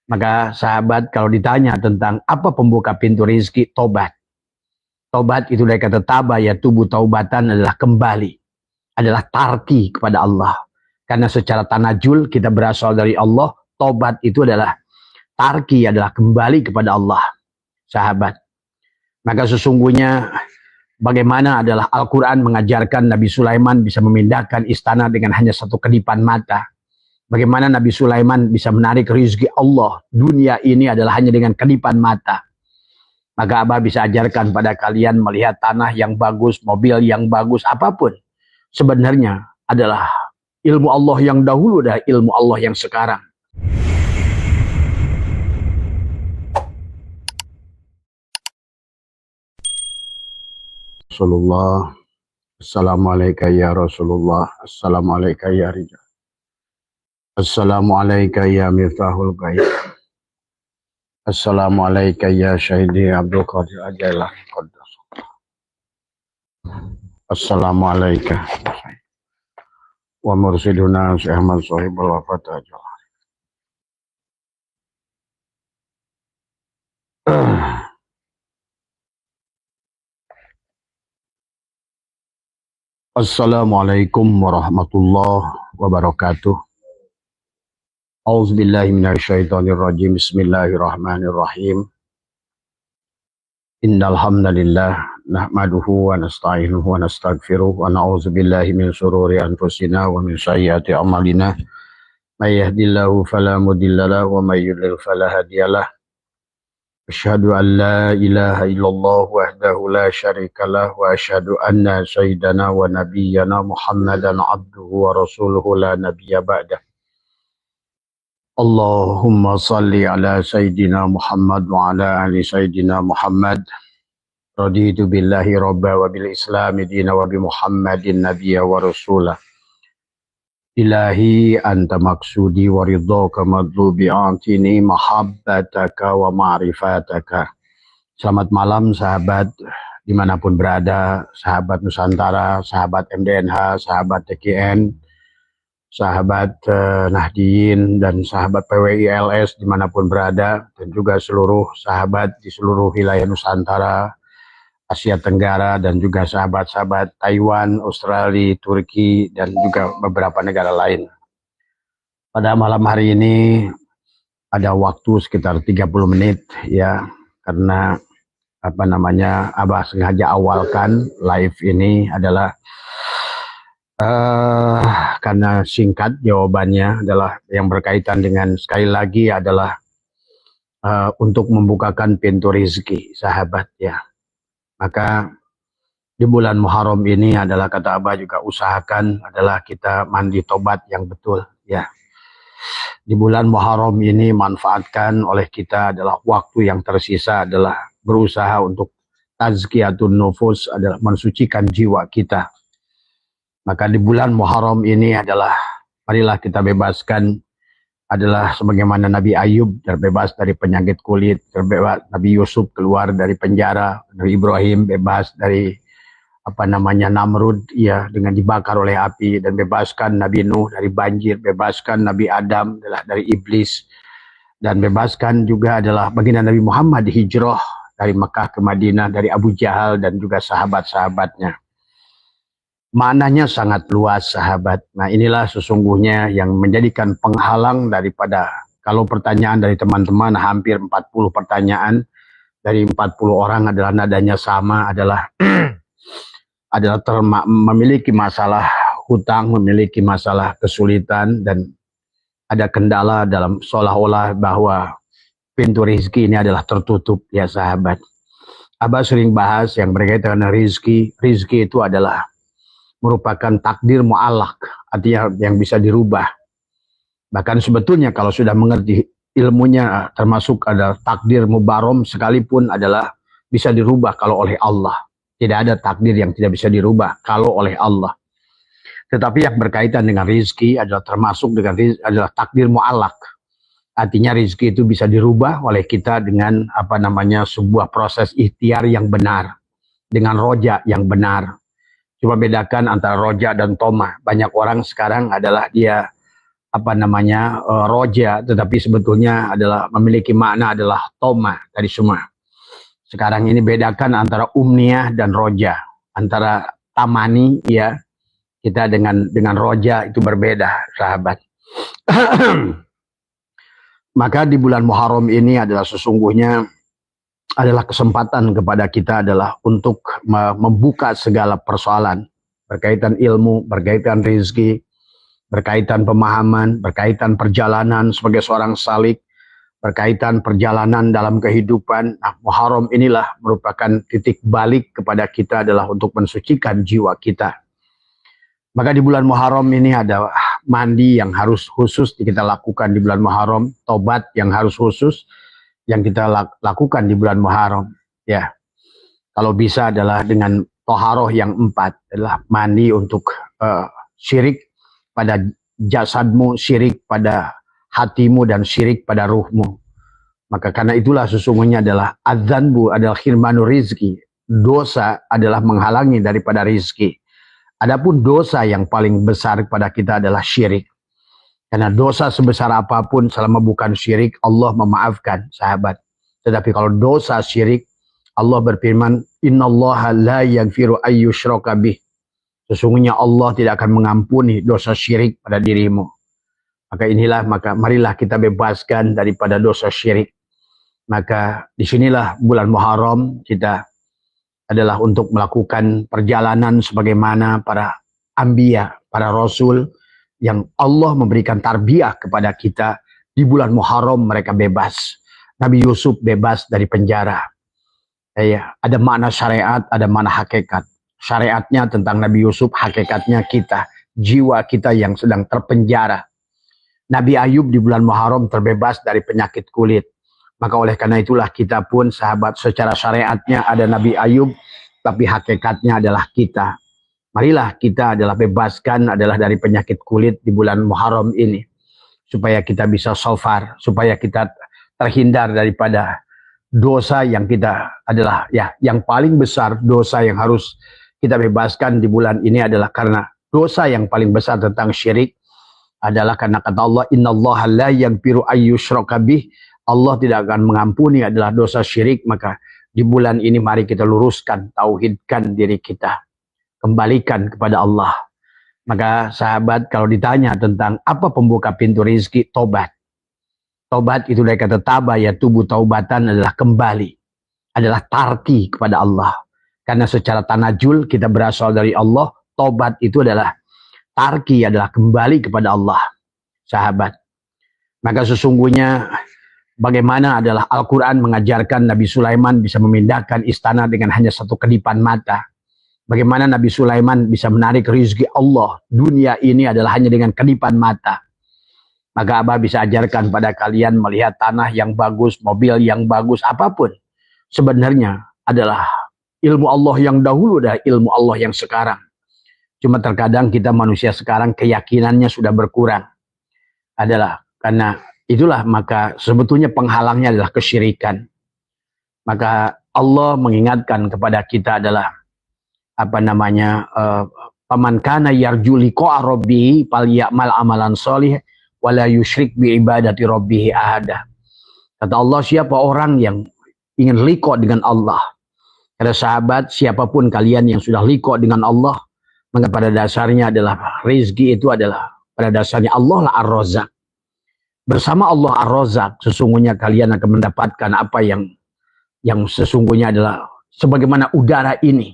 Maka sahabat kalau ditanya tentang apa pembuka pintu rizki, tobat. Tobat itu dari kata taba, ya tubuh taubatan adalah kembali, adalah tarki kepada Allah. Karena secara tanajul kita berasal dari Allah, tobat itu adalah tarki, adalah kembali kepada Allah, sahabat. Maka sesungguhnya bagaimana adalah Al-Quran mengajarkan Nabi Sulaiman bisa memindahkan istana dengan hanya satu kedipan mata. Bagaimana Nabi Sulaiman bisa menarik rezeki Allah. Dunia ini adalah hanya dengan kedipan mata. Maka Abah bisa ajarkan pada kalian melihat tanah yang bagus, mobil yang bagus, apapun. Sebenarnya adalah ilmu Allah yang dahulu dan ilmu Allah yang sekarang. Rasulullah, Assalamualaikum ya Rasulullah, Assalamualaikum ya Rijal. Assalamualaikum ya Miftahul Ghaib. Assalamualaikum ya Syahidi Abdul Qadir Ajalah Qaddas. Assalamualaikum wa mursiduna Syekh Ahmad Sohibul Wafat Ajal. Assalamualaikum warahmatullahi wabarakatuh. A'udzubillahi minasyaitonirrajim. Bismillahirrahmanirrahim. Innal hamdalillah nahmaduhu wa nasta'inuhu wa nastaghfiruh wa na'udzubillahi min syururi anfusina wa min sayyiati a'malina. May yahdihillahu fala mudhillalahu wa may yudlil fala hadiyalah. Asyhadu an la ilaha illallah wahdahu la syarikalah wa asyhadu anna sayyidana wa nabiyyana Muhammadan abduhu wa rasuluhu la nabiyya ba'dah. Allahumma salli ala sayyidina Muhammad wa ala ali sayyidina Muhammad. Raditu billahi rabba wa bil islami dina wa bi Muhammadin nabiyya wa rasulah. Ilahi anta maksudi wa ridhaka madlubi antini mahabbataka wa ma'rifataka. Selamat malam sahabat dimanapun berada, sahabat Nusantara, sahabat MDNH, sahabat TKN, sahabat Nahdiyin, dan sahabat PWILS dimanapun berada, dan juga seluruh sahabat di seluruh wilayah Nusantara, Asia Tenggara, dan juga sahabat-sahabat Taiwan, Australia, Turki, dan juga beberapa negara lain. Pada malam hari ini ada waktu sekitar 30 menit ya, karena Abah sengaja awalkan live ini adalah karena singkat jawabannya adalah yang berkaitan dengan sekali lagi adalah untuk membukakan pintu rezeki sahabat ya. Maka di bulan Muharram ini adalah kata Abah juga usahakan adalah kita mandi tobat yang betul ya. Di bulan Muharram ini manfaatkan oleh kita adalah waktu yang tersisa adalah berusaha untuk tazkiyatun nufus, adalah mensucikan jiwa kita. Maka di bulan Muharram ini adalah marilah kita bebaskan adalah sebagaimana Nabi Ayub terbebas dari penyakit kulit, terbebas Nabi Yusuf keluar dari penjara, Nabi Ibrahim bebas dari Namrud ya dengan dibakar oleh api, dan bebaskan Nabi Nuh dari banjir, bebaskan Nabi Adam adalah dari iblis, dan bebaskan juga adalah baginda Nabi Muhammad hijrah dari Mekah ke Madinah dari Abu Jahal dan juga sahabat-sahabatnya. Maknanya sangat luas sahabat. Nah inilah sesungguhnya yang menjadikan penghalang daripada, kalau pertanyaan dari teman-teman hampir 40 pertanyaan, dari 40 orang adalah nadanya sama, adalah memiliki masalah hutang, memiliki masalah kesulitan, dan ada kendala dalam seolah-olah bahwa pintu rezeki ini adalah tertutup ya sahabat. Abah sering bahas yang berkaitan dengan rezeki. Rezeki itu adalah merupakan takdir mu'allak, artinya yang bisa dirubah. Bahkan sebetulnya kalau sudah mengerti ilmunya, termasuk ada takdir mubarom sekalipun adalah bisa dirubah kalau oleh Allah. Tidak ada takdir yang tidak bisa dirubah kalau oleh Allah. Tetapi yang berkaitan dengan rizki adalah termasuk dengan adalah takdir mu'allak. Artinya rizki itu bisa dirubah oleh kita dengan sebuah proses ikhtiar yang benar, dengan roja yang benar. Coba bedakan antara roja dan tomah. Banyak orang sekarang adalah dia roja, tetapi sebetulnya adalah memiliki makna adalah toma dari semua. Sekarang ini bedakan antara umniyah dan roja, antara tamani ya kita dengan roja itu berbeda, sahabat. Maka di bulan Muharram ini adalah sesungguhnya adalah kesempatan kepada kita adalah untuk membuka segala persoalan berkaitan ilmu, berkaitan rezeki, berkaitan pemahaman, berkaitan perjalanan sebagai seorang salik, berkaitan perjalanan dalam kehidupan. Nah, Muharram inilah merupakan titik balik kepada kita adalah untuk mensucikan jiwa kita. Maka di bulan Muharram ini ada mandi yang harus khusus kita lakukan di bulan Muharram, tobat yang harus khusus yang kita lakukan di bulan Muharram. Ya, kalau bisa adalah dengan toharoh yang 4 adalah mandi untuk syirik pada jasadmu, syirik pada hatimu, dan syirik pada ruhmu. Maka karena itulah sesungguhnya adalah adzanbu adalah khirmanu rizki. Dosa adalah menghalangi daripada rizki. Adapun dosa yang paling besar pada kita adalah syirik. Karena dosa sebesar apapun selama bukan syirik, Allah memaafkan, sahabat. Tetapi kalau dosa syirik, Allah berfirman, innallaha la yaghfiru ayyushraka bih. Sesungguhnya Allah tidak akan mengampuni dosa syirik pada dirimu. Maka marilah kita bebaskan daripada dosa syirik. Maka disinilah bulan Muharram kita adalah untuk melakukan perjalanan sebagaimana para anbiya, para rasul yang Allah memberikan tarbiyah kepada kita. Di bulan Muharram mereka bebas. Nabi Yusuf bebas dari penjara. Ada makna syariat, ada makna hakikat. Syariatnya tentang Nabi Yusuf, hakikatnya kita, jiwa kita yang sedang terpenjara. Nabi Ayub di bulan Muharram terbebas dari penyakit kulit. Maka oleh karena itulah kita pun sahabat secara syariatnya ada Nabi Ayub, tapi hakikatnya adalah kita. Marilah kita adalah bebaskan adalah dari penyakit kulit di bulan Muharram ini. Supaya kita bisa shofar, supaya kita terhindar daripada dosa yang kita adalah yang paling besar. Dosa yang harus kita bebaskan di bulan ini adalah karena dosa yang paling besar tentang syirik adalah karena kata Allah, innallaha la yaghfiru ayyushraka bih. Allah tidak akan mengampuni adalah dosa syirik. Maka di bulan ini mari kita luruskan, tauhidkan diri kita, kembalikan kepada Allah. Maka sahabat, kalau ditanya tentang apa pembuka pintu rezeki, tobat. Tobat itu dari kata taba, ya tubuh taubatan adalah kembali, adalah tarki kepada Allah. Karena secara tanajul kita berasal dari Allah, tobat itu adalah tarki, adalah kembali kepada Allah, sahabat. Maka sesungguhnya bagaimana adalah Al-Quran mengajarkan Nabi Sulaiman bisa memindahkan istana dengan hanya satu kedipan mata. Bagaimana Nabi Sulaiman bisa menarik rezeki Allah. Dunia ini adalah hanya dengan kedipan mata. Maka Abah bisa ajarkan pada kalian melihat tanah yang bagus, mobil yang bagus, apapun. Sebenarnya adalah ilmu Allah yang dahulu dan ilmu Allah yang sekarang. Cuma terkadang kita manusia sekarang keyakinannya sudah berkurang. Adalah karena itulah maka sebetulnya penghalangnya adalah kesyirikan. Maka Allah mengingatkan kepada kita adalah paman kana yarju liqa'a rabbih falyamal amalan shalih wala yusyrik bi ibadati rabbih ahada. Kata Allah, siapa orang yang ingin liqa dengan Allah. Kata sahabat, siapapun kalian yang sudah liqa dengan Allah, maka pada dasarnya adalah rezeki itu adalah pada dasarnya Allah lah Ar-Razzaq. Bersama Allah Ar-Razzaq, sesungguhnya kalian akan mendapatkan apa yang sesungguhnya adalah sebagaimana udara ini.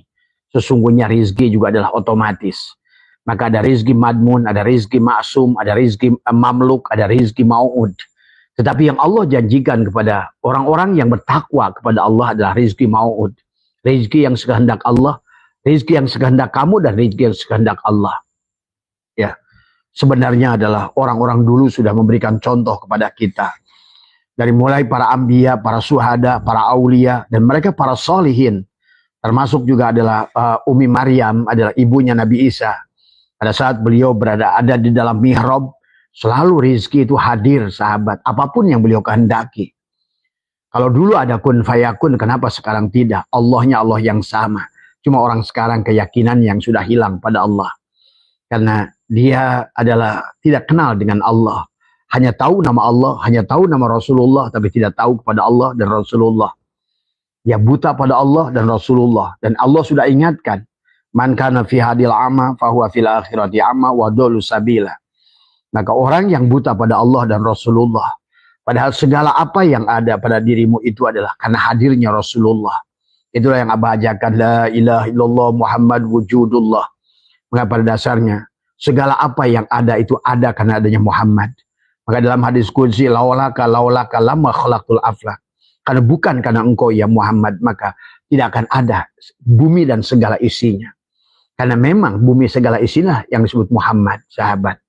Sesungguhnya rizki juga adalah otomatis. Maka ada rizki madmun, ada rizki ma'sum, ada rizki mamluk, ada rizki mau'ud. Tetapi yang Allah janjikan kepada orang-orang yang bertakwa kepada Allah adalah rizki mau'ud. Rizki yang sekehendak Allah, rizki yang sekehendak kamu, dan rizki yang sekehendak Allah. Ya, sebenarnya adalah orang-orang dulu sudah memberikan contoh kepada kita. Dari mulai para anbiya, para syuhada, para aulia, dan mereka para sholihin. Termasuk juga adalah Umi Maryam, adalah ibunya Nabi Isa. Pada saat beliau ada di dalam mihrab, selalu rezeki itu hadir, sahabat. Apapun yang beliau kehendaki. Kalau dulu ada kun fayakun, kenapa sekarang tidak? Allahnya Allah yang sama. Cuma orang sekarang keyakinan yang sudah hilang pada Allah. Karena dia adalah tidak kenal dengan Allah. Hanya tahu nama Allah, hanya tahu nama Rasulullah, tapi tidak tahu kepada Allah dan Rasulullah. Dia buta pada Allah dan Rasulullah. Dan Allah sudah ingatkan, man kana fi hadil ama fahuwa fil akhirati ama wa dhallu sabila. Maka orang yang buta pada Allah dan Rasulullah, padahal segala apa yang ada pada dirimu itu adalah karena hadirnya Rasulullah. Itulah yang Abah ajarkan, la ilaha illallah Muhammad wujudullah. Maka pada dasarnya segala apa yang ada itu ada karena adanya Muhammad. Maka dalam hadis qudsi, laulaka lama khalaqtul aflak. Karena bukan karena engkau ya Muhammad, maka tidak akan ada bumi dan segala isinya. Karena memang bumi segala isinya yang disebut Muhammad, sahabat.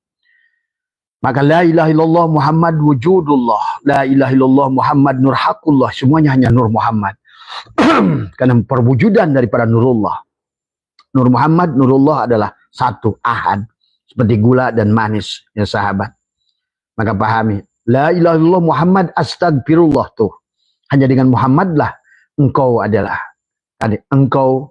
Maka la ilaha illallah Muhammad wujudullah, la ilaha illallah Muhammad nur haqqullah, semuanya hanya nur Muhammad. Karena perwujudan daripada nurullah. Nur Muhammad, nurullah adalah satu, ahad. Seperti gula dan manis, ya sahabat. Maka pahami, la ilaha illallah Muhammad astagfirullah tuh. Hanya dengan Muhammad lah engkau adalah, engkau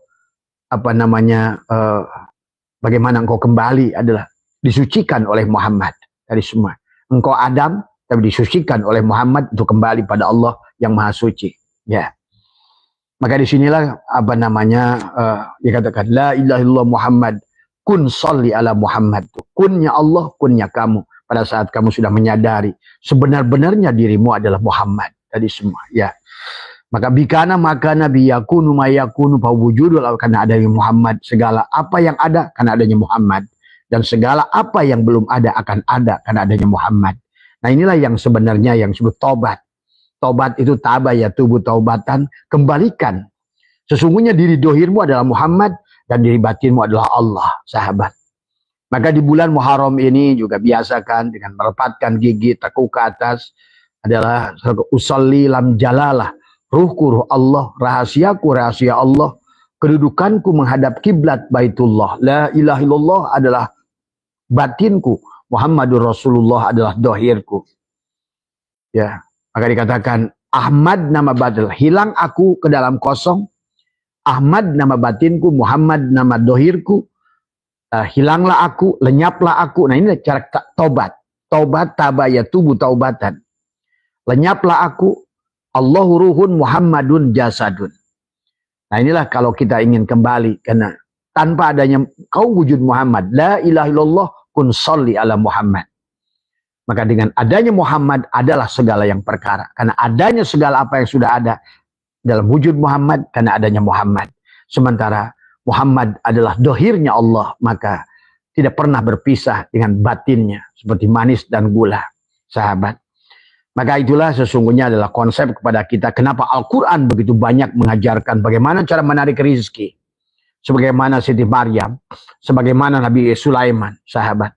bagaimana engkau kembali adalah disucikan oleh Muhammad dari semua. Engkau Adam, tapi disucikan oleh Muhammad untuk kembali pada Allah yang Maha Suci. Ya. Maka disinilah dikatakan la ilaha illallah Muhammad kun sholli ala Muhammad. Kunnya Allah, kunnya kamu. Pada saat kamu sudah menyadari sebenar-benarnya dirimu adalah Muhammad tadi semua. Ya. Maka bikana maka nabi yakunu mayakunu fawujudul, karena adanya Muhammad segala apa yang ada karena adanya Muhammad, dan segala apa yang belum ada akan ada karena adanya Muhammad. Nah inilah yang sebenarnya yang disebut tobat. Tobat itu taba ya tubuh taubatan, kembalikan. Sesungguhnya diri dohirmu adalah Muhammad dan diri batinmu adalah Allah, sahabat. Maka di bulan Muharram ini juga biasakan dengan merepatkan gigi, tekuk ke atas adalah usolli lam jalalah, ruhku ruh Allah, rahasiaku rahasia Allah, kedudukanku menghadap kiblat Baitullah. La ilaha illallah adalah batinku, Muhammadur Rasulullah adalah dohirku. Ya. Maka dikatakan Ahmad nama batil, hilang aku ke dalam kosong. Ahmad nama batinku, Muhammad nama dohirku. Hilanglah aku, lenyaplah aku. Nah ini cara tobat. Tobat tabaya tubuh taubatan. Lenyaplah aku, Allahu ruhun Muhammadun jasadun. Nah inilah kalau kita ingin kembali, karena tanpa adanya kau wujud Muhammad, la ilaha illallah kun sholli ala Muhammad. Maka dengan adanya Muhammad adalah segala yang perkara. Karena adanya segala apa yang sudah ada dalam wujud Muhammad, karena adanya Muhammad. Sementara Muhammad adalah dohirnya Allah, maka tidak pernah berpisah dengan batinnya. Seperti manis dan gula, sahabat. Maka itulah sesungguhnya adalah konsep kepada kita. Kenapa Al-Quran begitu banyak mengajarkan bagaimana cara menarik rezeki. Sebagaimana Siti Maryam, sebagaimana Nabi Sulaiman, sahabat.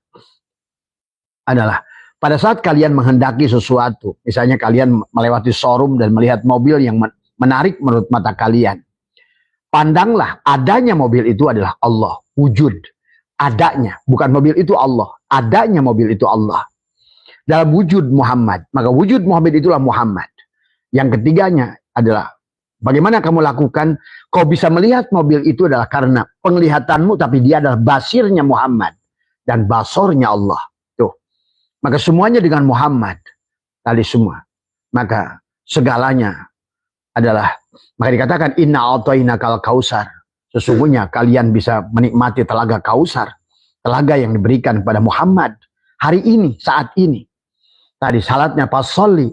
Adalah pada saat kalian menghendaki sesuatu, misalnya kalian melewati showroom dan melihat mobil yang menarik menurut mata kalian, pandanglah adanya mobil itu adalah Allah, wujud, adanya, bukan mobil itu Allah, adanya mobil itu Allah. Dalam wujud Muhammad, maka wujud Muhammad itulah Muhammad. Yang ketiganya adalah bagaimana kamu lakukan, kau bisa melihat mobil itu adalah karena penglihatanmu, tapi dia adalah basirnya Muhammad dan basornya Allah. Maka semuanya dengan Muhammad tadi semua. Maka segalanya adalah, maka dikatakan inna a'tainakal kausar. Sesungguhnya kalian bisa menikmati telaga Kausar, telaga yang diberikan kepada Muhammad hari ini, saat ini. Tadi salatnya pasolli,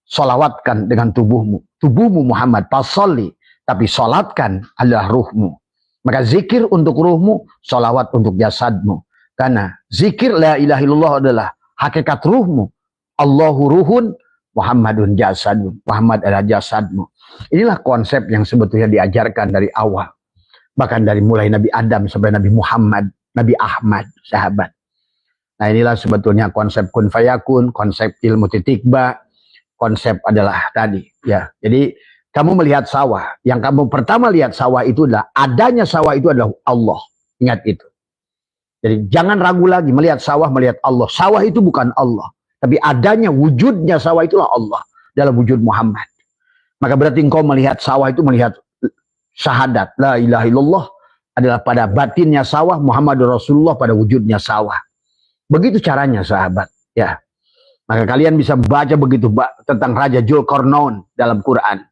solawatkan dengan tubuhmu. Tubuhmu Muhammad pasolli, tapi solatkan adalah ruhmu. Maka zikir untuk ruhmu, solawat untuk jasadmu. Karena zikir la ilaha illallah adalah hakikat ruhmu. Allahu ruhun, Muhammadun jasadun. Muhammad adalah jasadmu. Inilah konsep yang sebetulnya diajarkan dari awal. Bahkan dari mulai Nabi Adam sampai Nabi Muhammad, Nabi Ahmad, sahabat. Nah inilah sebetulnya konsep kun fayakun, konsep ilmu titikba, konsep adalah tadi. Ya, jadi kamu melihat sawah. Yang kamu pertama lihat sawah itu adalah, adanya sawah itu adalah Allah. Ingat itu. Jadi jangan ragu lagi melihat sawah, melihat Allah. Sawah itu bukan Allah. Tapi adanya wujudnya sawah itulah Allah dalam wujud Muhammad. Maka berarti engkau melihat sawah itu melihat syahadat. La ilaha illallah adalah pada batinnya sawah, Muhammadur Rasulullah pada wujudnya sawah. Begitu caranya sahabat. Ya, maka kalian bisa baca begitu tentang Raja Zulkarnain dalam Quran.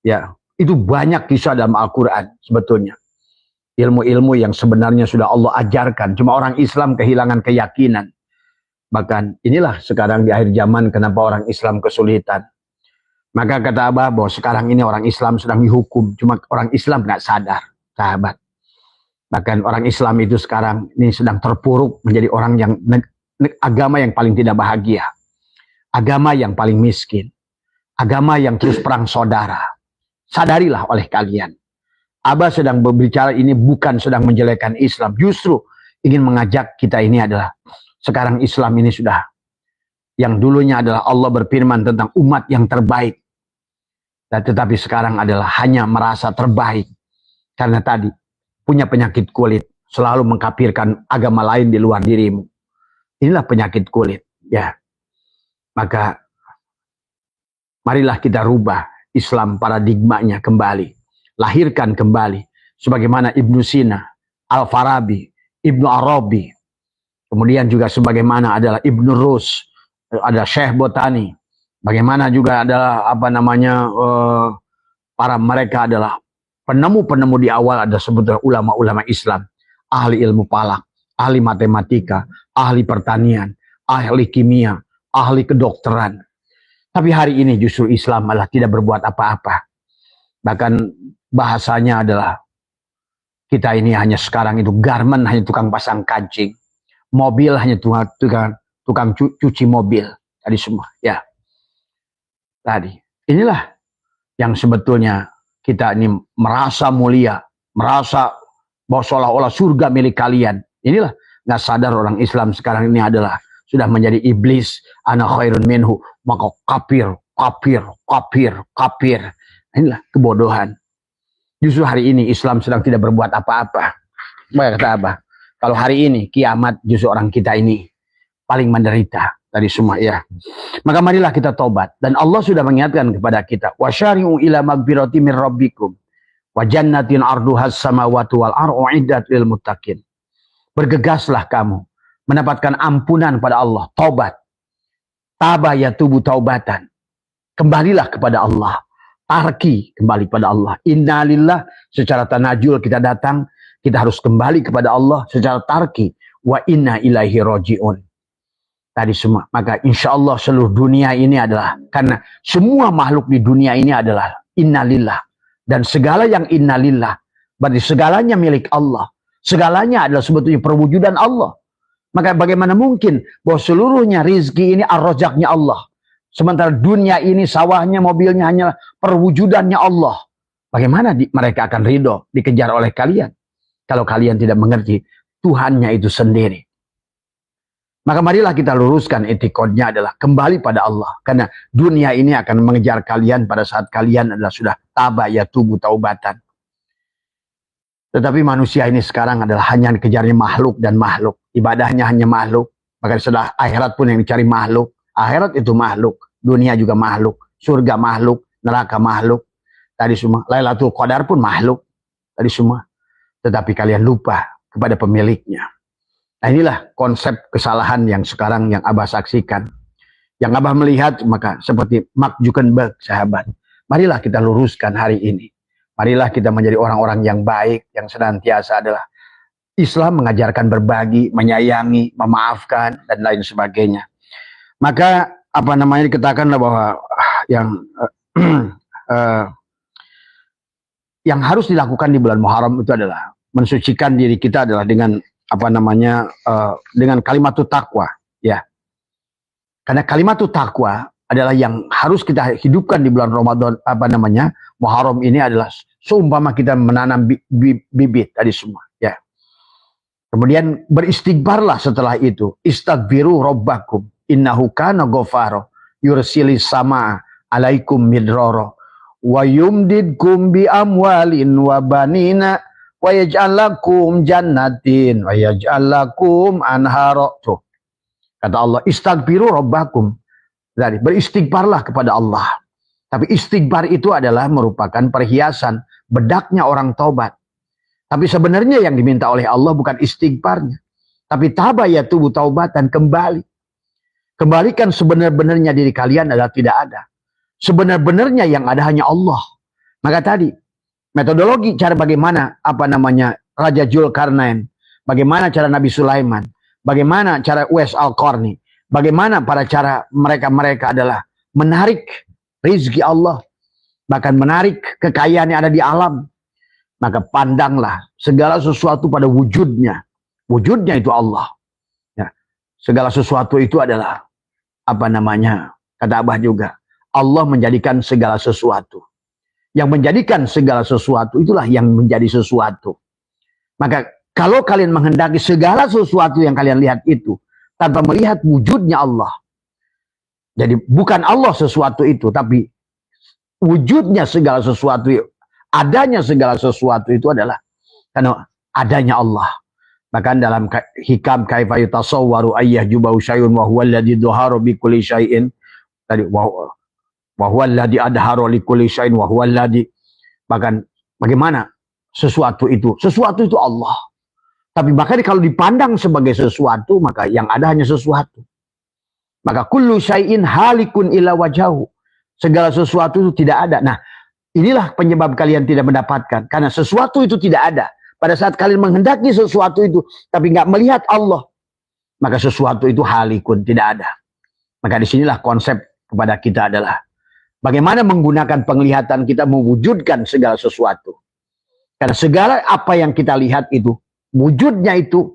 Ya, itu banyak kisah dalam Al-Quran sebetulnya. Ilmu-ilmu yang sebenarnya sudah Allah ajarkan. Cuma orang Islam kehilangan keyakinan. Bahkan inilah sekarang di akhir zaman kenapa orang Islam kesulitan. Maka kata Abah bahwa sekarang ini orang Islam sedang dihukum. Cuma orang Islam nggak sadar, sahabat. Bahkan orang Islam itu sekarang ini sedang terpuruk menjadi orang yang agama yang paling tidak bahagia. Agama yang paling miskin. Agama yang terus perang saudara. Sadarilah oleh kalian. Abah sedang berbicara ini bukan sedang menjelekkan Islam. Justru ingin mengajak kita ini adalah sekarang Islam ini sudah. Yang dulunya adalah Allah berfirman tentang umat yang terbaik. Tetapi sekarang adalah hanya merasa terbaik. Karena tadi punya penyakit kulit. Selalu mengkafirkan agama lain di luar dirimu. Inilah penyakit kulit. Ya. Maka marilah kita rubah Islam paradigmanya kembali. Lahirkan kembali. Sebagaimana Ibnu Sina, Al-Farabi, Ibnu Arabi. Kemudian juga sebagaimana adalah Ibnu Rus. Ada Syekh Botani. Bagaimana juga adalah para mereka adalah penemu-penemu di awal ada sebetulnya ulama-ulama Islam. Ahli ilmu falak, ahli matematika, ahli pertanian, ahli kimia, ahli kedokteran. Tapi hari ini justru Islam malah tidak berbuat apa-apa. Bahkan bahasanya adalah kita ini hanya sekarang itu garmen hanya tukang pasang kancing. Mobil hanya tukang cuci mobil. Tadi semua. Ya. Tadi. Inilah yang sebetulnya kita ini merasa mulia. Merasa bahwa seolah-olah surga milik kalian. Inilah. Nggak sadar orang Islam sekarang ini adalah sudah menjadi iblis. Ana khairun minhu. Maka kafir. Inilah kebodohan. Justru hari ini Islam sedang tidak berbuat apa-apa. Baik kata Abah. Kalau hari ini kiamat justru orang kita ini paling menderita dari semua ya. Maka marilah kita tobat dan Allah sudah mengingatkan kepada kita wasyari'u ila magfirati min rabbikum wa jannatin arduhas samawati wal ardu uiddat lil muttaqin. Bergegaslah kamu mendapatkan ampunan pada Allah, tobat. Taba yatubu taubatan. Kembalilah kepada Allah. Tarki kembali pada Allah. Innalillah secara tanajul kita datang, kita harus kembali kepada Allah secara tarki. Wa inna ilaihi roji'un. Tadi semua. Maka insya Allah seluruh dunia ini adalah, karena semua makhluk di dunia ini adalah innalillah. Dan segala yang innalillah, berarti segalanya milik Allah. Segalanya adalah sebetulnya perwujudan Allah. Maka bagaimana mungkin bahwa seluruhnya rizki ini ar-rajaknya Allah. Sementara dunia ini sawahnya, mobilnya hanya perwujudannya Allah. Bagaimana mereka akan ridho dikejar oleh kalian? Kalau kalian tidak mengerti Tuhannya itu sendiri. Maka marilah kita luruskan etikotnya adalah kembali pada Allah. Karena dunia ini akan mengejar kalian pada saat kalian adalah sudah tabah ya tubuh taubatan. Tetapi manusia ini sekarang adalah hanya dikejarnya makhluk dan makhluk. Ibadahnya hanya makhluk. Maka setelah akhirat pun yang dicari makhluk. Akhirat itu makhluk. Dunia juga makhluk. Surga makhluk. Neraka makhluk. Tadi semua. Lailatul Qadar pun makhluk. Tadi semua. Tetapi kalian lupa kepada pemiliknya. Nah inilah konsep kesalahan yang sekarang yang Abah saksikan. Yang Abah melihat maka seperti Mark Zuckerberg sahabat. Marilah kita luruskan hari ini. Marilah kita menjadi orang-orang yang baik. Yang senantiasa adalah Islam mengajarkan berbagi, menyayangi, memaafkan dan lain sebagainya. Maka apa namanya dikatakanlah bahwa yang harus dilakukan di bulan Muharram itu adalah mensucikan diri kita adalah dengan apa namanya dengan kalimatut taqwa ya. Karena kalimatut taqwa adalah yang harus kita hidupkan di bulan Ramadan apa namanya Muharram ini adalah seumpama kita menanam bibit tadi semua ya. Kemudian beristighfarlah setelah itu. Istaghfiru rabbakum innahu kana ghafara yursilis sama alaikum midrara wa yumdidkum bi amwalin wa banina wa yaj'al lakum jannatin wa yaj'al lakum anhara. Tuh. Kata Allah, istaghfiru rabbakum. Jadi beristighfarlah kepada Allah. Tapi istighfar itu adalah merupakan perhiasan bedaknya orang tobat. Tapi sebenarnya yang diminta oleh Allah bukan istighfarnya, Tapi taba yatubu taubatan, kembali. Kembalikan sebenar-benarnya diri kalian adalah tidak ada. Sebenar-benarnya yang ada hanya Allah. Maka tadi metodologi cara bagaimana Raja Zulkarnain, bagaimana cara Nabi Sulaiman, bagaimana cara Uwais Al-Qarni, bagaimana pada cara mereka adalah menarik rizki Allah, bahkan menarik kekayaan yang ada di alam. Maka pandanglah segala sesuatu pada wujudnya. Wujudnya itu Allah. Ya. Segala sesuatu itu adalah kata Abah juga, Allah menjadikan segala sesuatu. Yang menjadikan segala sesuatu itulah yang menjadi sesuatu. Maka kalau kalian menghendaki segala sesuatu yang kalian lihat itu tanpa melihat wujudnya Allah. Jadi bukan Allah sesuatu itu, tapi wujudnya segala sesuatu, adanya segala sesuatu itu adalah karena adanya Allah. Bahkan dalam hikam kaifa yutasawwaru ayyahjubahu syai'un wa huwa alladhi dhuharu bi kulli syai'in, tadi wa huwa alladhi adharu li kulli syai'in wa huwa alladhi, bahkan bagaimana sesuatu itu Allah. Tapi bahkan kalau dipandang sebagai sesuatu, maka yang ada hanya sesuatu. Maka kullu syai'in halikun ila wajhahu, segala sesuatu itu tidak ada. Nah, inilah penyebab kalian tidak mendapatkan, karena sesuatu itu tidak ada. Pada saat kalian menghendaki sesuatu itu, tapi nggak melihat Allah, maka sesuatu itu halikun, tidak ada. Maka disinilah konsep kepada kita adalah bagaimana menggunakan penglihatan kita mewujudkan segala sesuatu. Karena segala apa yang kita lihat itu, wujudnya itu,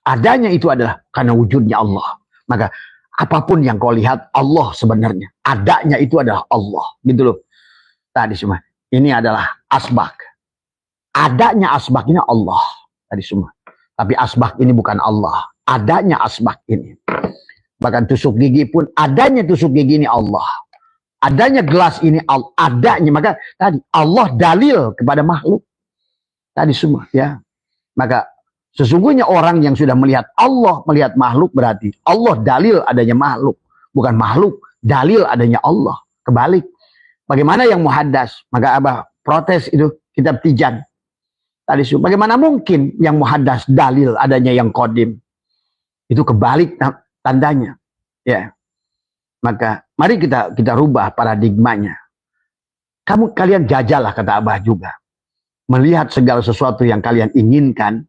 adanya itu adalah karena wujudnya Allah. Maka apapun yang kau lihat, Allah sebenarnya. Adanya itu adalah Allah. Gitu loh. Tadi semua. Ini adalah asbak. Adanya asbak ini Allah. Tadi semua. Tapi asbak ini bukan Allah. Adanya asbak ini. Bahkan tusuk gigi pun, adanya tusuk gigi ini Allah. Adanya gelas ini Allah. Adanya. Maka tadi Allah dalil kepada makhluk. Tadi semua. Ya. Maka sesungguhnya orang yang sudah melihat Allah, melihat makhluk, berarti Allah dalil adanya makhluk. Bukan makhluk dalil adanya Allah. Kebalik. Bagaimana yang muhaddas? Maka Abah protes itu kitab Tijan. Tadi bagaimana mungkin yang muhaddas dalil adanya yang kodim? Itu kebalik tandanya. Ya. Maka mari kita rubah paradigmanya. Kalian jajalah, kata Abah juga. Melihat segala sesuatu yang kalian inginkan,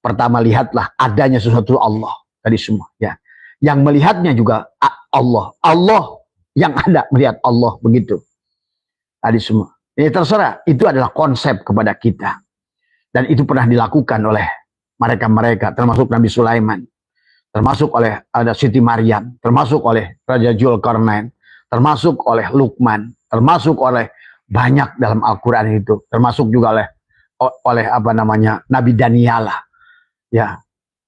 pertama lihatlah adanya sesuatu Allah. Tadi semua. Ya. Yang melihatnya juga Allah. Allah yang ada melihat Allah, begitu. Tadi semua. Ini terserah. Itu adalah konsep kepada kita. Dan itu pernah dilakukan oleh mereka-mereka, termasuk Nabi Sulaiman, termasuk oleh Siti Maryam, termasuk oleh Raja Zulkarnain, termasuk oleh Luqman, termasuk oleh banyak dalam Al-Quran itu, termasuk juga oleh Nabi Daniel. Ya,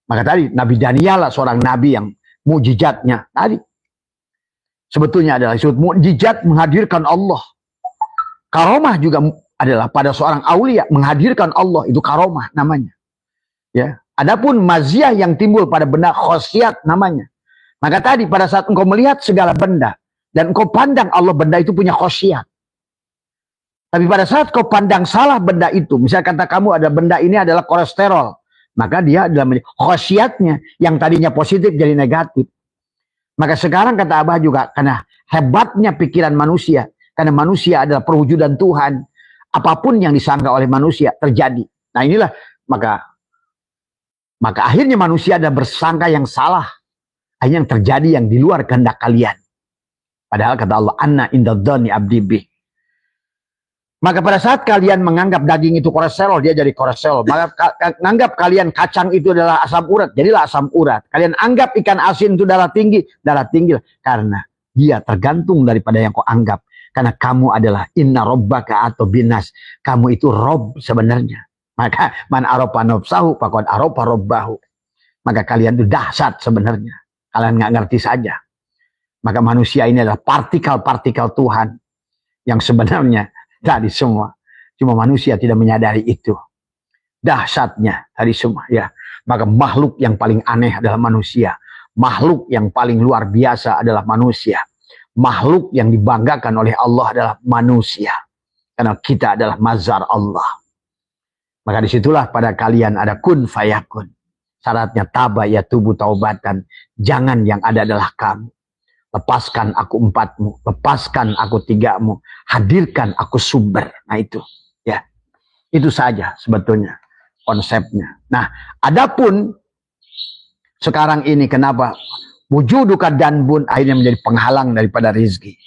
maka tadi Nabi Daniel seorang nabi yang mujizatnya tadi sebetulnya adalah mujizat menghadirkan Allah. Karomah juga adalah pada seorang aulia menghadirkan Allah, itu karomah namanya. Ya, adapun maziah yang timbul pada benda khosyat namanya. Maka tadi pada saat engkau melihat segala benda dan engkau pandang Allah, benda itu punya khosyat. Tapi pada saat kau pandang salah benda itu, misalnya kata kamu ada benda ini adalah kolesterol, maka dia adalah khosyatnya yang tadinya positif jadi negatif. Maka sekarang kata Abah juga, karena hebatnya pikiran manusia, karena manusia adalah perwujudan Tuhan. Apapun yang disangka oleh manusia terjadi. Nah inilah maka akhirnya manusia ada bersangka yang salah. Akhirnya yang terjadi yang di luar kehendak kalian. Padahal kata Allah, anna inda dhani abdi bih. Maka pada saat kalian menganggap daging itu kolesterol, dia jadi kolesterol. Maka menganggap kalian kacang itu adalah asam urat, jadilah asam urat. Kalian anggap ikan asin itu darah tinggi. Karena dia tergantung daripada yang kau anggap. Karena kamu adalah inna robbaka atau binas. Kamu itu rob sebenarnya. Maka man aropa nafsahu faqad aropa robbahu. Maka kalian itu dahsyat sebenarnya. Kalian nggak ngerti saja. Maka manusia ini adalah partikel-partikel Tuhan. Yang sebenarnya tadi semua. Cuma manusia tidak menyadari itu. Dahsyatnya tadi semua. Ya. Maka makhluk yang paling aneh adalah manusia. Makhluk yang paling luar biasa adalah manusia. Makhluk yang dibanggakan oleh Allah adalah manusia. Karena kita adalah mazhar Allah. Maka disitulah pada kalian ada kun fayakun. Syaratnya taba ya tubuh taubatan. Jangan yang ada adalah kamu. Lepaskan aku empatmu, lepaskan aku tigamu, hadirkan aku sumber. Nah itu, ya, itu saja sebetulnya konsepnya. Nah, adapun sekarang ini kenapa wujuduka danbun akhirnya menjadi penghalang daripada rizki.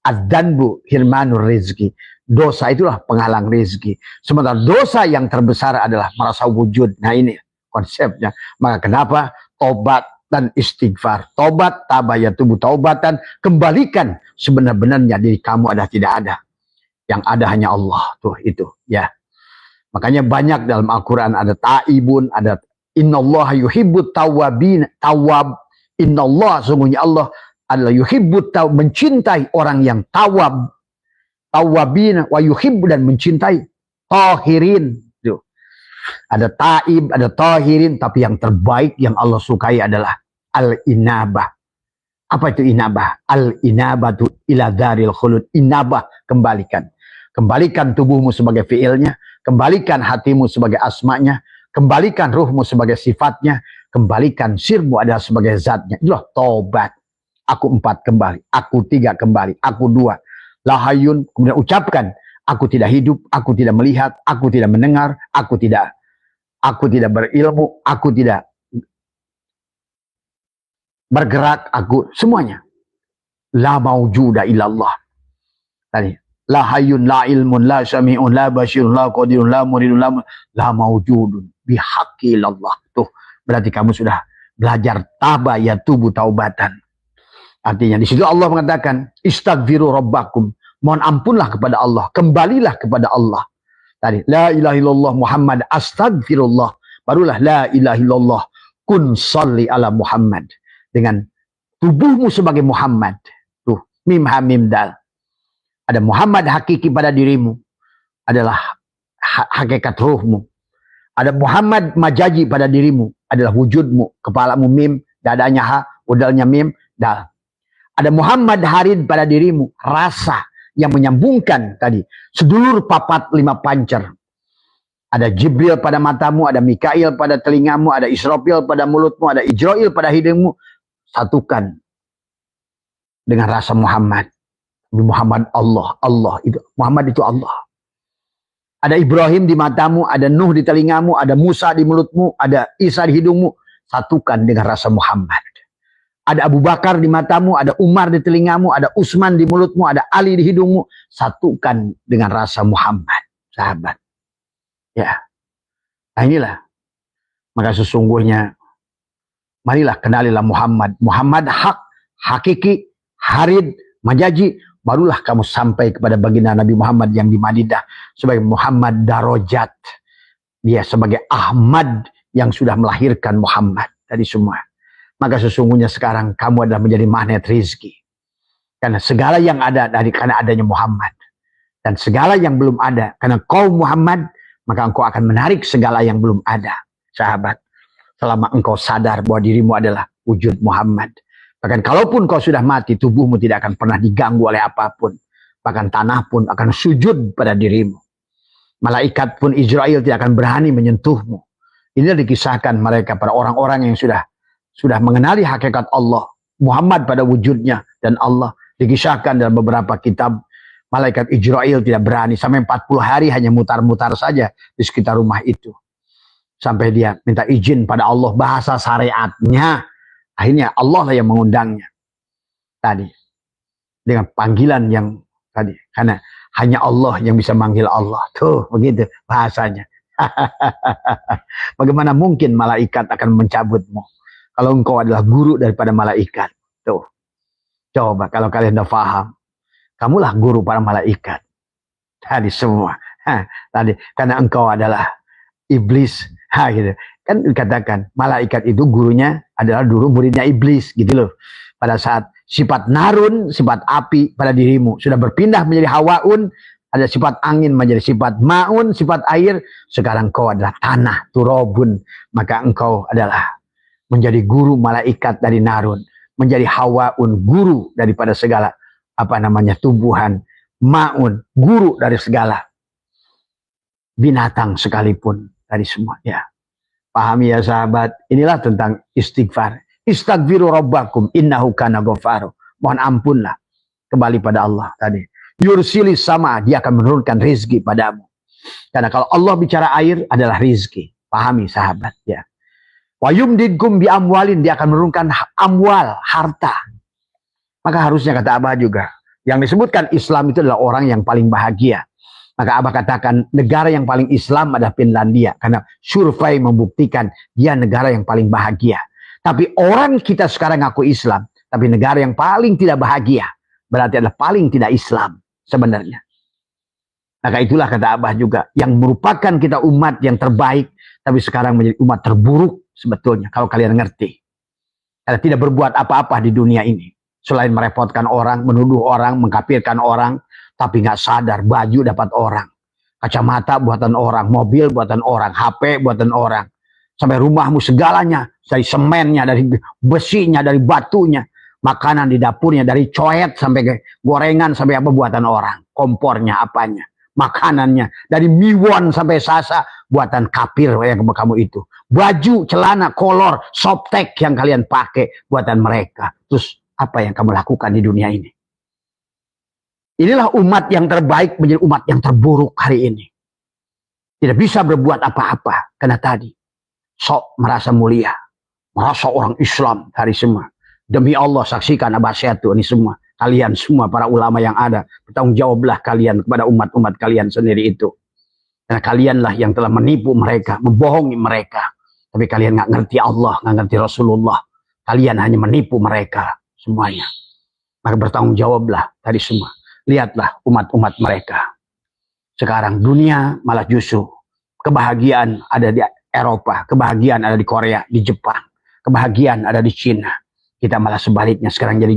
Ad-danbu hirmanur rizki. Dosa itulah penghalang rizki. Sementara dosa yang terbesar adalah merasa wujud. Nah ini konsepnya. Maka kenapa tobat dan istighfar. Tobat, tabaya tubuh taubatan. Kembalikan sebenar-benarnya diri kamu ada tidak ada. Yang ada hanya Allah. Tuh itu ya. Makanya banyak dalam Al-Quran ada ta'ibun, ada innallaha yuhibbut tawabin, tawab. Innallah, sungguhnya Allah adalah yuhibbut tawab, mencintai orang yang tawab. Tawabin wa yuhibbu, dan mencintai tahirin. Tuh. Ada taib, ada tahirin, tapi yang terbaik yang Allah sukai adalah al-inabah. Apa itu inabah? Al-inabatu ila daril khulud. Inabah, kembalikan. Kembalikan tubuhmu sebagai fiilnya, kembalikan hatimu sebagai asmanya, kembalikan ruhmu sebagai sifatnya, kembalikan sirmu adalah sebagai zatnya. Itulah tobat. Aku 4 kembali, aku 3 kembali, aku 2. Lahayun, kemudian ucapkan, aku tidak hidup, aku tidak melihat, aku tidak mendengar, aku tidak berilmu, aku tidak bergerak, aku semuanya. La maujuda illallah. Tadi, la hayyun, la ilmun, la sami'un, la basyirun, la qadirun, la muridun, la maujudun bihaqqi illallah. Tuh, berarti kamu sudah belajar taba ya tubuh taubatan. Artinya di situ Allah mengatakan, istaghfiru rabbakum. Mohon ampunlah kepada Allah, kembalilah kepada Allah. Tadi, la ilaha illallah Muhammad astagfirullah. Barulah la ilaha illallah kun salli ala Muhammad. Dengan tubuhmu sebagai Muhammad. Tuh, mim ha mim dal. Ada Muhammad hakiki pada dirimu. Adalah hakikat ruhmu. Ada Muhammad majaji pada dirimu. Adalah wujudmu. Kepalamu mim, dadanya ha, udalnya mim, dal. Ada Muhammad harid pada dirimu. Rasa yang menyambungkan tadi. Sedulur papat 5 pancer. Ada Jibril pada matamu, ada Mikail pada telingamu, ada Israfil pada mulutmu, ada Ijrail pada hidungmu. Satukan dengan rasa Muhammad. Muhammad Allah. Allah itu. Muhammad itu Allah. Ada Ibrahim di matamu, ada Nuh di telingamu, ada Musa di mulutmu, ada Isa di hidungmu. Satukan dengan rasa Muhammad. Ada Abu Bakar di matamu, ada Umar di telingamu, ada Utsman di mulutmu, ada Ali di hidungmu. Satukan dengan rasa Muhammad, sahabat. Ya. Nah inilah. Maka sesungguhnya, marilah kenalilah Muhammad. Muhammad hak, hakiki, harid, majaji. Barulah kamu sampai kepada baginda Nabi Muhammad yang di Madinah sebagai Muhammad Darajat. Dia sebagai Ahmad yang sudah melahirkan Muhammad. Tadi semua. Maka sesungguhnya sekarang kamu adalah menjadi magnet rizki. Karena segala yang ada karena adanya Muhammad. Dan segala yang belum ada karena kau Muhammad, maka engkau akan menarik segala yang belum ada. Sahabat, selama engkau sadar bahwa dirimu adalah wujud Muhammad. Bahkan kalaupun kau sudah mati, tubuhmu tidak akan pernah diganggu oleh apapun. Bahkan tanah pun akan sujud pada dirimu. Malaikat pun Israel tidak akan berani menyentuhmu. Inilah dikisahkan mereka para orang-orang yang sudah mengenali hakikat Allah, Muhammad pada wujudnya, dan Allah dikisahkan dalam beberapa kitab. Malaikat Ijrail tidak berani sampai 40 hari hanya mutar-mutar saja di sekitar rumah itu. Sampai dia minta izin pada Allah, bahasa syariatnya. Akhirnya Allah lah yang mengundangnya. Tadi. Dengan panggilan yang tadi. Karena hanya Allah yang bisa manggil Allah. Tuh, begitu bahasanya. Bagaimana mungkin malaikat akan mencabutmu? Kalau engkau adalah guru daripada malaikat. Tuh. Coba kalau kalian udah paham. Kamulah guru para malaikat. Tadi semua. Tadi. Karena engkau adalah iblis. Gitu. Kan dikatakan malaikat itu gurunya adalah dulu muridnya iblis. Gitu loh. Pada saat sifat narun, sifat api pada dirimu. Sudah berpindah menjadi hawaun. Ada sifat angin menjadi sifat maun, sifat air. Sekarang engkau adalah tanah, turobun. Maka engkau adalah menjadi guru malaikat dari narun, menjadi hawaun, guru daripada segala tumbuhan, maun, guru dari segala binatang sekalipun, dari semua ya. Pahami ya sahabat, inilah tentang istighfar. Istaghfiru rabbakum innahu kana ghaffar. Mohon ampunlah kembali pada Allah tadi. Yursilis sama, dia akan menurunkan rezeki padamu. Karena kalau Allah bicara air adalah rezeki. Pahami sahabat ya. Wa yumdidkum bi amwalin, dia akan menurunkan amwal, harta. Maka harusnya kata Abah juga, yang disebutkan Islam itu adalah orang yang paling bahagia. Maka Abah katakan negara yang paling Islam adalah Finlandia. Karena survei membuktikan dia negara yang paling bahagia. Tapi orang kita sekarang ngaku Islam, tapi negara yang paling tidak bahagia, berarti adalah paling tidak Islam sebenarnya. Maka itulah kata Abah juga, yang merupakan kita umat yang terbaik, tapi sekarang menjadi umat terburuk sebetulnya, kalau kalian ngerti. Karena tidak berbuat apa-apa di dunia ini. Selain merepotkan orang, menuduh orang, mengkafirkan orang, tapi nggak sadar, baju dapat orang. Kacamata buatan orang, mobil buatan orang, HP buatan orang. Sampai rumahmu segalanya, dari semennya, dari besinya, dari batunya. Makanan di dapurnya, dari coet sampai gorengan, sampai apa buatan orang. Kompornya, apanya. Makanannya, dari miwon sampai sasa, buatan kafir yang kamu itu. Baju, celana, kolor, softtek yang kalian pakai, buatan mereka. Terus apa yang kamu lakukan di dunia ini? Inilah umat yang terbaik menjadi umat yang terburuk hari ini. Tidak bisa berbuat apa-apa. Karena tadi, sok merasa mulia. Merasa orang Islam hari semua. Demi Allah saksikan Abah Setu ini semua. Kalian semua para ulama yang ada. Bertanggung jawablah kalian kepada umat-umat kalian sendiri itu. Karena kalianlah yang telah menipu mereka. Membohongi mereka. Tapi kalian nggak ngerti Allah. Nggak ngerti Rasulullah. Kalian hanya menipu mereka semuanya. Maka bertanggung jawablah tadi semua. Lihatlah umat-umat mereka. Sekarang dunia malah justru kebahagiaan ada di Eropa. Kebahagiaan ada di Korea, di Jepang. Kebahagiaan ada di Cina. Kita malah sebaliknya sekarang jadi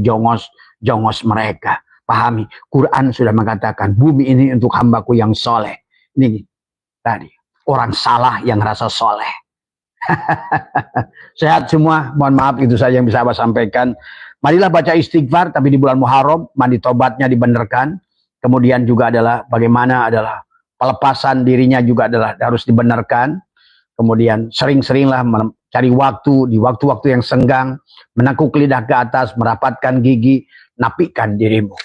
jongos mereka. Pahami, Quran sudah mengatakan bumi ini untuk hambaku yang soleh. Ini tadi, orang salah yang rasa soleh. Sehat semua, mohon maaf itu saja yang bisa Abah sampaikan. Marilah baca istighfar, tapi di bulan Muharram, mandi tobatnya dibenarkan. Kemudian juga adalah bagaimana adalah pelepasan dirinya juga adalah harus dibenarkan. Kemudian sering-seringlah cari waktu, di waktu-waktu yang senggang, menekuk lidah ke atas, merapatkan gigi, napikan dirimu.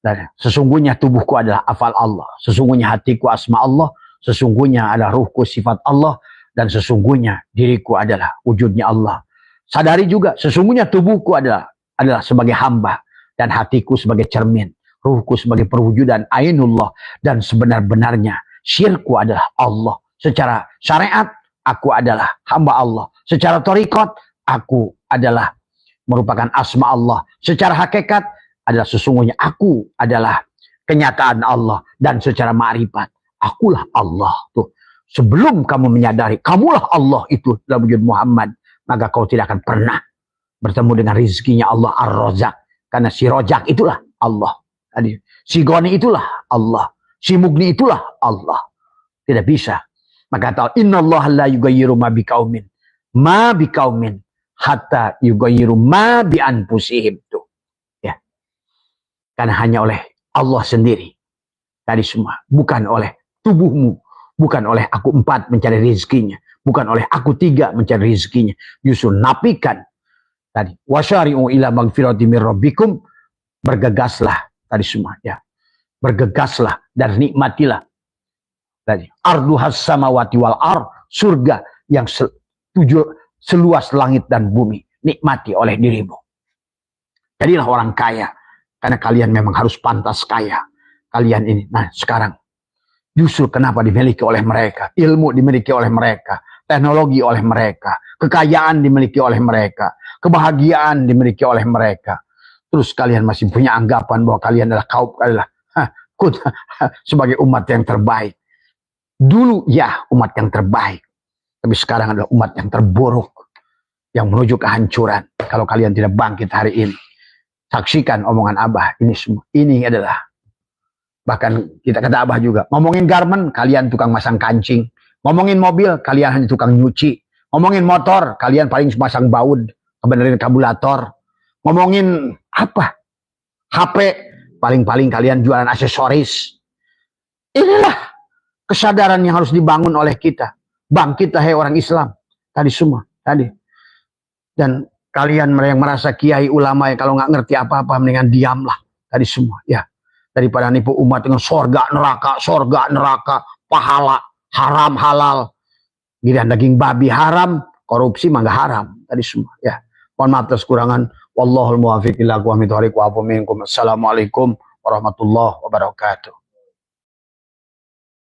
Dan sesungguhnya tubuhku adalah hafal Allah. Sesungguhnya hatiku asma Allah. Sesungguhnya adalah ruhku sifat Allah. Dan sesungguhnya diriku adalah wujudnya Allah. Sadari juga sesungguhnya tubuhku adalah sebagai hamba. Dan hatiku sebagai cermin. Ruhku sebagai perwujudan ainullah. Dan sebenar-benarnya syirku adalah Allah. Secara syariat aku adalah hamba Allah. Secara thariqat aku adalah merupakan asma Allah. Secara hakikat adalah sesungguhnya aku adalah kenyataan Allah. Dan secara ma'rifat akulah Allah. Tuh. Sebelum kamu menyadari kamulah Allah itu dalam wujud Muhammad, maka kau tidak akan pernah bertemu dengan rizkinya Allah Ar-Razak. Karena si Rojak itulah Allah. Si Goni itulah Allah. Si Mugni itulah Allah. Tidak bisa. Maka tahu innallaha la yughayyiru ma biqaumin ma biqaumin hatta yughayyiru ma bi anfusihim. Tuh. Ya. Karena hanya oleh Allah sendiri. Tadi semua, bukan oleh tubuhmu. Bukan oleh aku 4 mencari rezekinya. Bukan oleh aku 3 mencari rezekinya. Justru napikan. Tadi. Wasyari'u ila magfirati mir rabbikum. Bergegaslah. Tadi semua. Ya. Bergegaslah. Dan nikmatilah. Tadi. Arduhas samawati wal ar. Surga yang seluas langit dan bumi. Nikmati oleh dirimu. Jadilah orang kaya. Karena kalian memang harus pantas kaya. Kalian ini. Nah sekarang. Justru kenapa dimiliki oleh mereka. Ilmu dimiliki oleh mereka. Teknologi oleh mereka. Kekayaan dimiliki oleh mereka. Kebahagiaan dimiliki oleh mereka. Terus kalian masih punya anggapan bahwa kalian adalah kaum sebagai umat yang terbaik. Dulu ya umat yang terbaik. Tapi sekarang adalah umat yang terburuk. Yang menuju kehancuran. Kalau kalian tidak bangkit hari ini. Saksikan omongan Abah. Ini semua. Ini adalah. Bahkan kita kata Abah juga, ngomongin garmen, kalian tukang masang kancing. Ngomongin mobil, kalian hanya tukang nyuci. Ngomongin motor, kalian paling masang baut, kebenerin kabulator. Ngomongin apa? HP, paling-paling kalian jualan aksesoris. Inilah kesadaran yang harus dibangun oleh kita. Bangkitlah hai orang Islam. Tadi semua. Tadi. Dan kalian yang merasa kiai ulama yang kalau nggak ngerti apa-apa mendingan diamlah. Tadi semua. Ya. Daripada nipu umat dengan sorga neraka, pahala, haram, halal. Giliran daging babi haram, korupsi mah nggak haram. Tadi semua. Ya. Mohon maaf atas kekurangan. Wallahul muwaffiq ila aqwamit thoriq wa afu minkum. Assalamualaikum warahmatullahi wabarakatuh.